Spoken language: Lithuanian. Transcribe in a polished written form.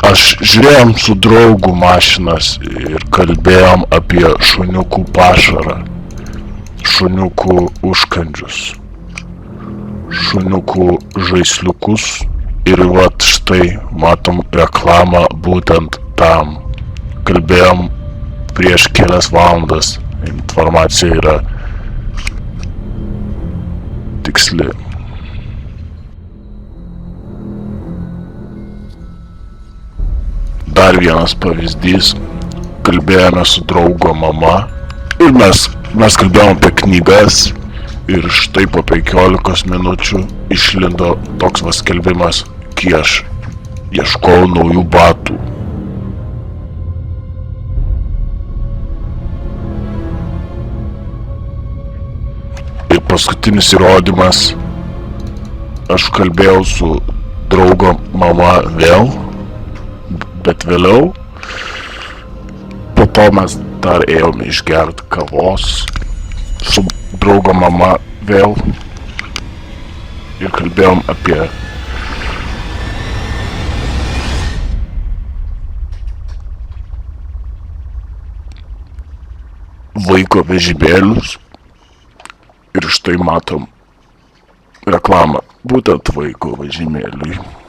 Aš žiūrėjom su draugu mašinas ir kalbėjom apie šuniukų pašarą, šuniukų užkandžius, šuniukų žaisliukus ir vat štai matom reklamą būtent tam. Kalbėjom prieš kelias valandas, informacija yra tiksli. Dar vienas pavyzdys, kalbėjome su draugo mama ir mes kalbėjom apie knygas ir štai po 15 minučių išlindo toks skelbimas, kai aš ieškojau naujų batų. Ir paskutinis įrodymas, aš kalbėjau su draugo mama vėl, bet vėliau, po to mes dar ėjome išgerti kavos su draugo mama vėl ir kalbėjom apie vaiko vežimėlius ir štai matom reklamą būtent vaiko vežimėliui.